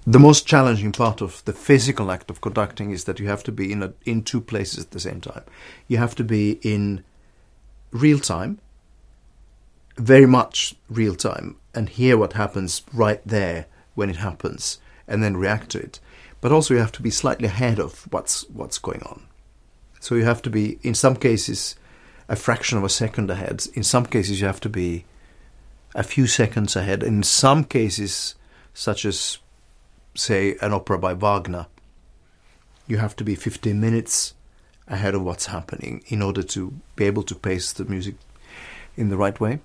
The most challenging part of the physical act of conducting is that you have to be in two places at the same time. You have to be in real time, very much real time, and hear what happens right there when it happens, and then react to it. But also you have to be slightly ahead of what's going on. So you have to be, in some cases, a fraction of a second ahead. In some cases you have to be a few seconds ahead. In some cases, such as, say, an opera by Wagner, you have to be 15 minutes ahead of what's happening in order to be able to pace the music in the right way.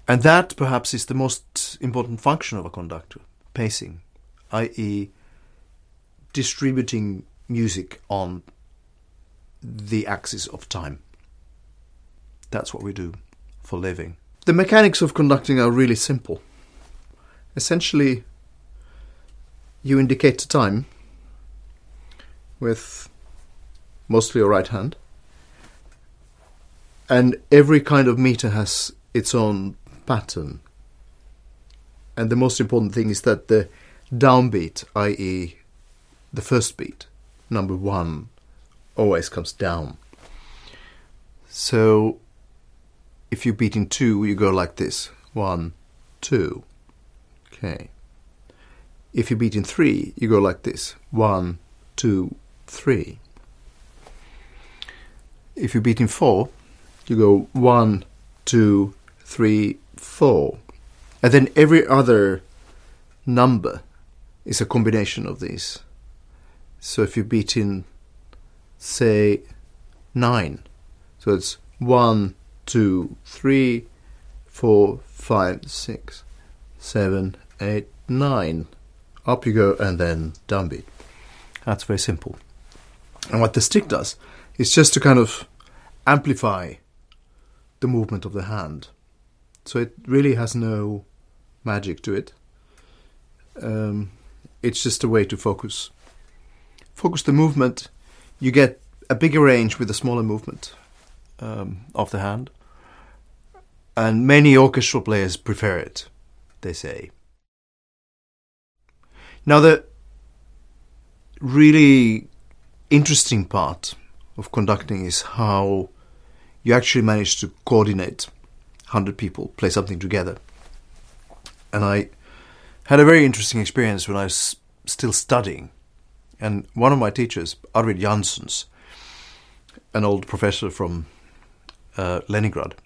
And that perhaps is the most important function of a conductor, pacing, i.e. distributing music on the axis of time. That's what we do for living. The mechanics of conducting are really simple. Essentially, you indicate the time with mostly your right hand, and every kind of meter has its own pattern. And the most important thing is that the downbeat, i.e. the first beat, number 1, always comes down. So if you beat in 2, you go like this. 1, 2. Okay. If you beat in 3, you go like this. 1, 2, 3. If you beat in 4, you go 1, 2, 3, 4. And then every other number is a combination of these. So if you beat in, say, 9, so it's 1, 2, 3, 4, 5, 6, 7, 8, 9. Up you go, and then downbeat. That's very simple. And what the stick does is just to kind of amplify the movement of the hand. So it really has no magic to it. It's just a way to focus the movement. You get a bigger range with a smaller movement of the hand. And many orchestral players prefer it, they say. Now, the really interesting part of conducting is how you actually manage to coordinate 100 people, play something together. And I had a very interesting experience when I was still studying. And one of my teachers, Arvid Janssons, an old professor from Leningrad,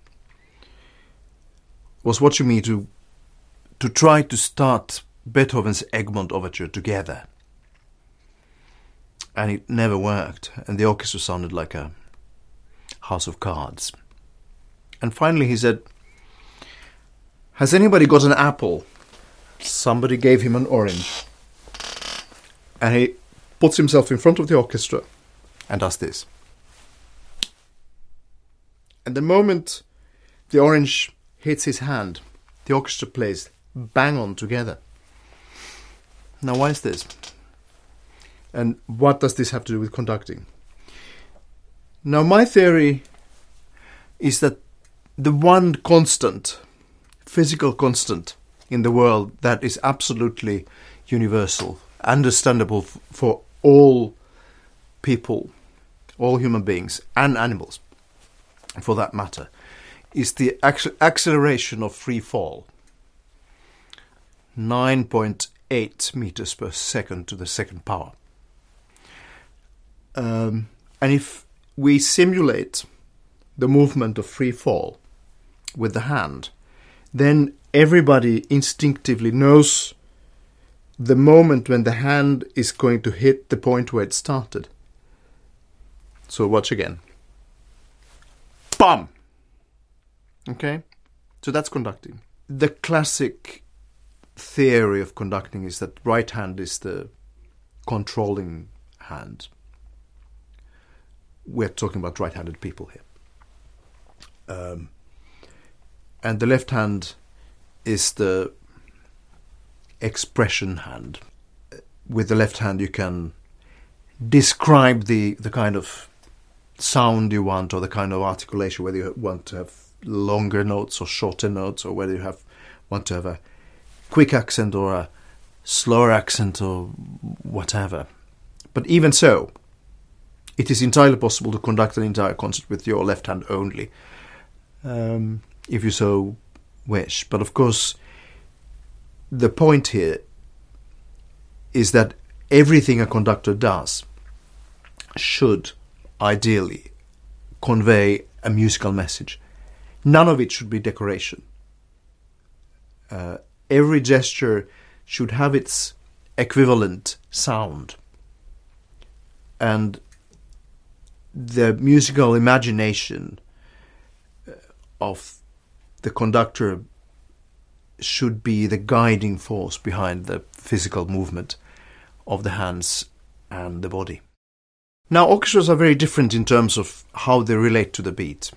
was watching me to try to start Beethoven's Egmont Overture together. And it never worked. And the orchestra sounded like a house of cards. And finally he said, "Has anybody got an apple?" Somebody gave him an orange. And he puts himself in front of the orchestra and does this. And the moment the orange hits his hand, the orchestra plays bang on together. Now, why is this? And what does this have to do with conducting? Now, my theory is that the one constant, physical constant in the world that is absolutely universal, understandable for all people, all human beings and animals, for that matter, is the acceleration of free fall. 9.8 meters per second to the second power. And if we simulate the movement of free fall with the hand, then everybody instinctively knows the moment when the hand is going to hit the point where it started. So watch again. Bam! Okay? So that's conducting. The classic theory of conducting is that right hand is the controlling hand. We're talking about right-handed people here. And the left hand is the expression hand. With the left hand you can describe the kind of sound you want, or the kind of articulation, whether you want to have longer notes or shorter notes, or whether you want to have a quick accent or a slower accent or whatever. But even so, it is entirely possible to conduct an entire concert with your left hand only, if you so wish. But of course, the point here is that everything a conductor does should ideally convey a musical message. None of it should be decoration. Every gesture should have its equivalent sound. And the musical imagination of the conductor should be the guiding force behind the physical movement of the hands and the body. Now, orchestras are very different in terms of how they relate to the beat.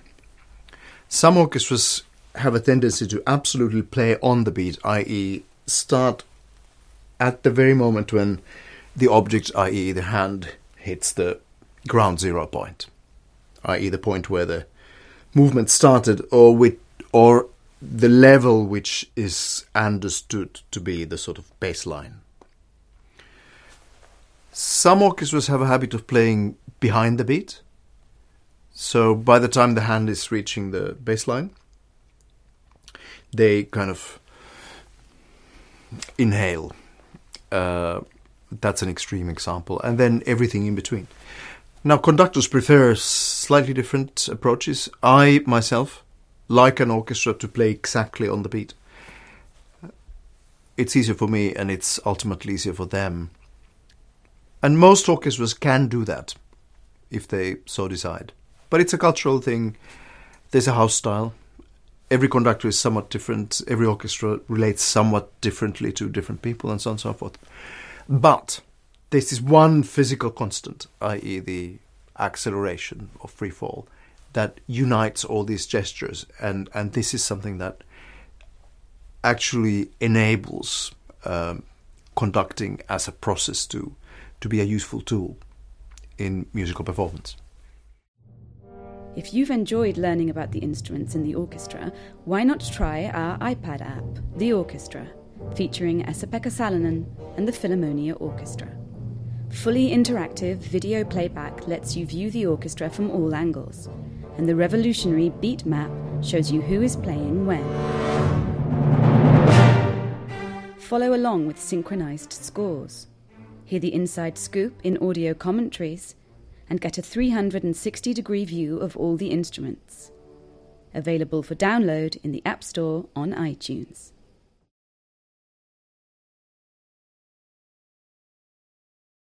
Some orchestras have a tendency to absolutely play on the beat, i.e. start at the very moment when the object, i.e. the hand, hits the ground zero point, i.e. the point where the movement started, or the level which is understood to be the sort of baseline. Some orchestras have a habit of playing behind the beat. So by the time the hand is reaching the baseline, they kind of inhale. That's an extreme example. And then everything in between. Now, conductors prefer slightly different approaches. I, myself, like an orchestra to play exactly on the beat. It's easier for me, and it's ultimately easier for them. And most orchestras can do that, if they so decide. But it's a cultural thing. There's a house style. Every conductor is somewhat different. Every orchestra relates somewhat differently to different people, and so on and so forth. But there's this one physical constant, i.e. the acceleration of free fall, that unites all these gestures. And this is something that actually enables conducting as a process to be a useful tool in musical performance. If you've enjoyed learning about the instruments in the orchestra, why not try our iPad app, The Orchestra, featuring Esa-Pekka Salonen and the Philharmonia Orchestra. Fully interactive video playback lets you view the orchestra from all angles, and the revolutionary beat map shows you who is playing when. Follow along with synchronized scores. Hear the inside scoop in audio commentaries, and get a 360-degree view of all the instruments. Available for download in the App Store on iTunes.